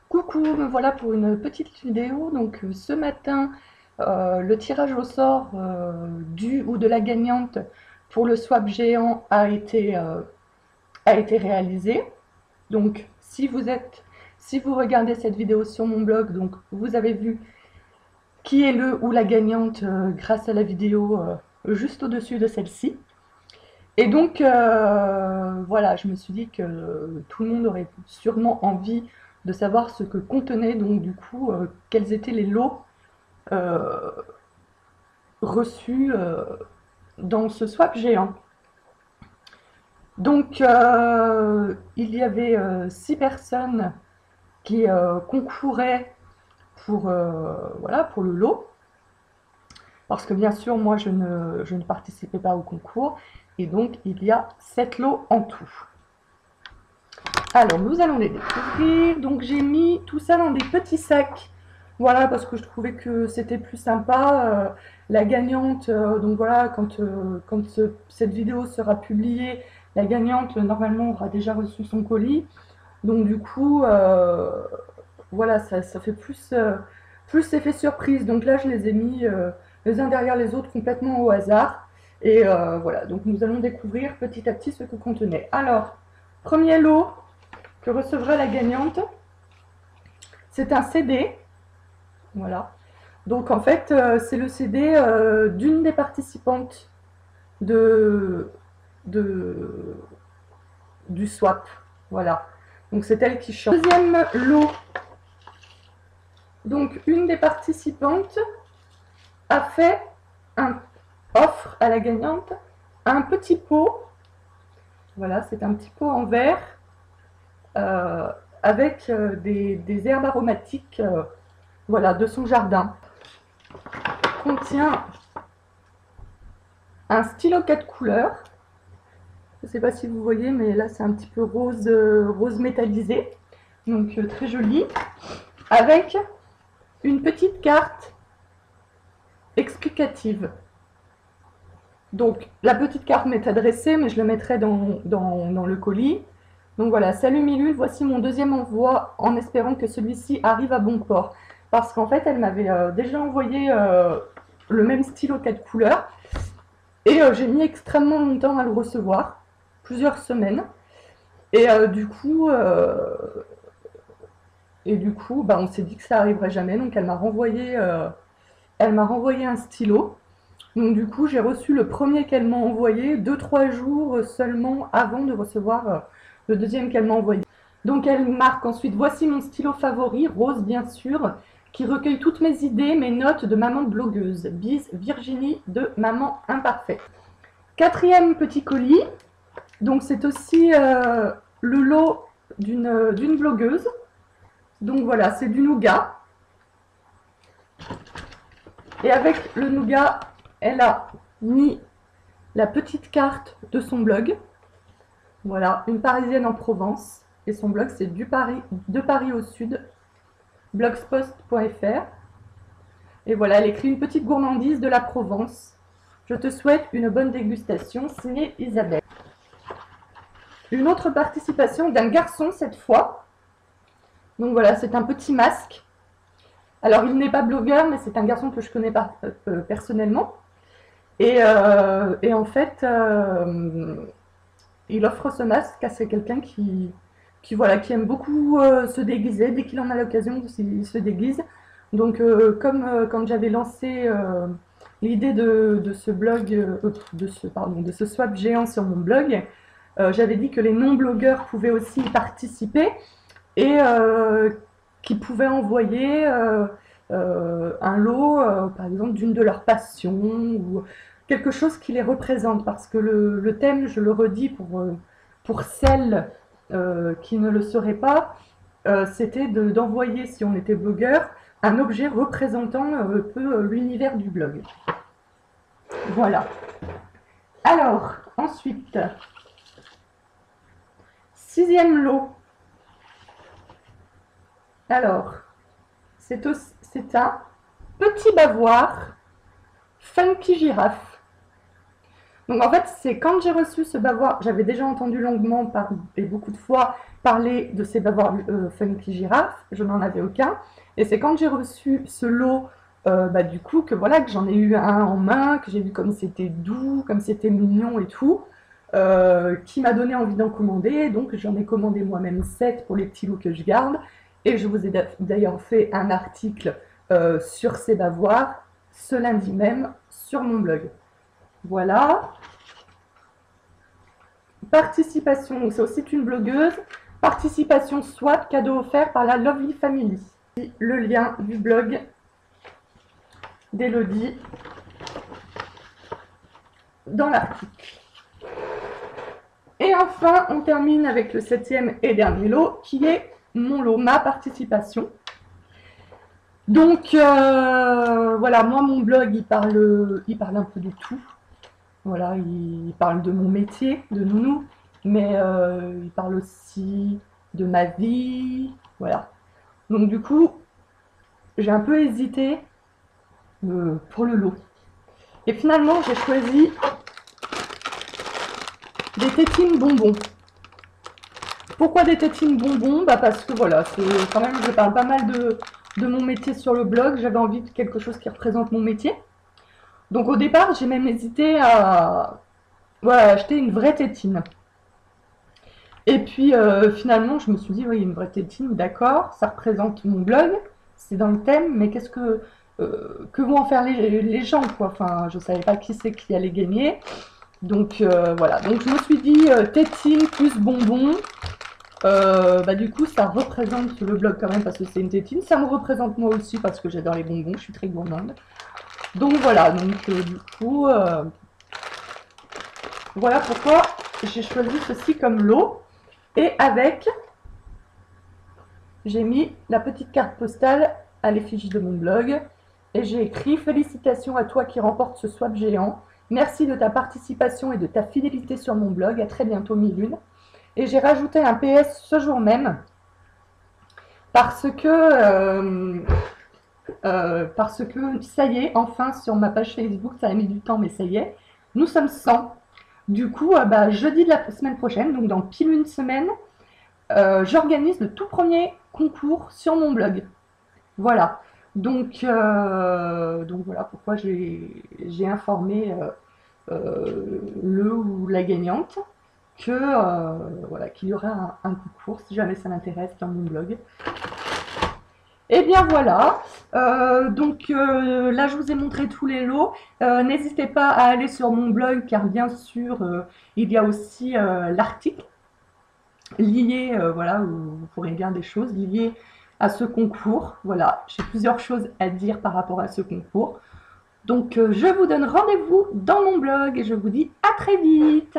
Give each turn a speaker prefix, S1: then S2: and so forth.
S1: Coucou, me voilà pour une petite vidéo. Donc ce matin, le tirage au sort du ou de la gagnante pour le swap géant a été réalisé. Donc si vous regardez cette vidéo sur mon blog, donc vous avez vu qui est le ou la gagnante grâce à la vidéo juste au-dessus de celle-ci. Et donc voilà, je me suis dit que tout le monde aurait sûrement envie de savoir ce que contenait donc du coup quels étaient les lots euh, reçus dans ce swap géant. Donc il y avait 6 personnes qui concouraient voilà, pour le lot, parce que bien sûr moi je ne participais pas au concours, et donc il y a 7 lots en tout. Alors, nous allons les découvrir. Donc, j'ai mis tout ça dans des petits sacs. Voilà, parce que je trouvais que c'était plus sympa. La gagnante, donc voilà, quand cette vidéo sera publiée, la gagnante, normalement, aura déjà reçu son colis. Donc, du coup, voilà, ça fait plus effet surprise. Donc là, je les ai mis les uns derrière les autres complètement au hasard. Et voilà, donc nous allons découvrir petit à petit ce que contenait. Alors, premier lot que recevra la gagnante, c'est un CD. Voilà. Donc en fait, c'est le CD d'une des participantes de, de, du swap. Voilà. Donc c'est elle qui chante. Deuxième lot. Donc une des participantes a fait un offre à la gagnante un petit pot. Voilà, c'est un petit pot en verre euh, avec des herbes aromatiques voilà, de son jardin. Contient un stylo 4 couleurs. Je ne sais pas si vous voyez, mais là c'est un petit peu rose, rose métallisé. Donc très joli. Avec une petite carte explicative. Donc la petite carte m'est adressée, mais je la mettrai dans le colis. Donc voilà, salut Milul, voici mon deuxième envoi en espérant que celui-ci arrive à bon port. Parce qu'en fait, elle m'avait déjà envoyé le même stylo 4 couleurs. Et j'ai mis extrêmement longtemps à le recevoir, plusieurs semaines. Et du coup, bah, on s'est dit que ça arriverait jamais. Donc elle m'a renvoyé un stylo. Donc du coup, j'ai reçu le premier qu'elle m'a envoyé 2-3 jours seulement avant de recevoir le deuxième qu'elle m'a envoyé. Donc elle marque ensuite, voici mon stylo favori, rose bien sûr, qui recueille toutes mes idées, mes notes de maman blogueuse. Bise Virginie de Maman Imparfaite. Quatrième petit colis, donc c'est aussi le lot d'une blogueuse. Donc voilà, c'est du nougat. Et avec le nougat, elle a mis la petite carte de son blog. Voilà, une Parisienne en Provence. Et son blog, c'est de Paris au Sud, blogspot.fr. Et voilà, elle écrit une petite gourmandise de la Provence. Je te souhaite une bonne dégustation, signée Isabelle. Une autre participation d'un garçon cette fois. Donc voilà, c'est un petit masque. Alors il n'est pas blogueur, mais c'est un garçon que je connais personnellement. Et en fait, il offre ce masque à quelqu'un voilà, qui aime beaucoup se déguiser. Dès qu'il en a l'occasion, il se déguise. Donc comme quand j'avais lancé l'idée de ce blog, de ce swap géant sur mon blog, j'avais dit que les non-blogueurs pouvaient aussi y participer et qui pouvaient envoyer un lot, par exemple, d'une de leurs passions ou quelque chose qui les représente. Parce que le thème, je le redis pour celles qui ne le seraient pas, c'était d'envoyer, si on était blogueur, un objet représentant un peu l'univers du blog. Voilà. Alors, ensuite, sixième lot. Alors, c'est un petit bavoir funky girafe. Donc en fait, c'est quand j'ai reçu ce bavoir, j'avais déjà entendu longuement et beaucoup de fois parler de ces bavoirs Funky Giraffe, je n'en avais aucun. Et c'est quand j'ai reçu ce lot, bah, du coup, que voilà, que j'en ai eu un en main, que j'ai vu comme c'était doux, comme c'était mignon et tout, qui m'a donné envie d'en commander. Donc j'en ai commandé moi-même 7 pour les petits lots que je garde. Et je vous ai d'ailleurs fait un article sur ces bavoirs ce lundi même sur mon blog. Voilà. Participation, c'est aussi une blogueuse. Participation SWAT, cadeau offert par la Lovely Family. Le lien du blog d'Elodie dans l'article. Et enfin, on termine avec le 7e et dernier lot, qui est mon lot, ma participation. Donc, voilà, moi, mon blog, il parle un peu de tout. Voilà, il parle de mon métier, de nounou, mais il parle aussi de ma vie, voilà. Donc du coup, j'ai un peu hésité pour le lot. Et finalement, j'ai choisi des tétines bonbons. Pourquoi des tétines bonbons? Bah parce que voilà, c'est quand même, je parle pas mal de mon métier sur le blog, j'avais envie de quelque chose qui représente mon métier. Donc au départ, j'ai même hésité à voilà, acheter une vraie tétine. Et puis finalement, je me suis dit, oui, une vraie tétine, d'accord, ça représente mon blog, c'est dans le thème, mais qu'est-ce que vont en faire les gens, quoi. Enfin, je savais pas qui c'est qui allait gagner. Donc voilà, donc je me suis dit, tétine plus bonbon, bah du coup, ça représente le blog quand même parce que c'est une tétine. Ça me représente moi aussi parce que j'adore les bonbons, je suis très gourmande. Donc voilà, donc du coup, voilà pourquoi j'ai choisi ceci comme lot. Et avec, j'ai mis la petite carte postale à l'effigie de mon blog. Et j'ai écrit « Félicitations à toi qui remporte ce swap géant. Merci de ta participation et de ta fidélité sur mon blog. À très bientôt, 1001. » Et j'ai rajouté un PS ce jour même. Parce que ça y est, enfin sur ma page Facebook, ça a mis du temps, mais ça y est, nous sommes 100. Du coup, bah, jeudi de la semaine prochaine, donc dans pile une semaine, j'organise le tout premier concours sur mon blog. Voilà. Donc voilà pourquoi j'ai informé le ou la gagnante voilà, qu'il y aura un concours si jamais ça m'intéresse dans mon blog. Et bien voilà, donc là je vous ai montré tous les lots. N'hésitez pas à aller sur mon blog car bien sûr il y a aussi l'article lié, voilà, où vous pourrez lire des choses liées à ce concours. Voilà, j'ai plusieurs choses à dire par rapport à ce concours. Donc je vous donne rendez-vous dans mon blog et je vous dis à très vite.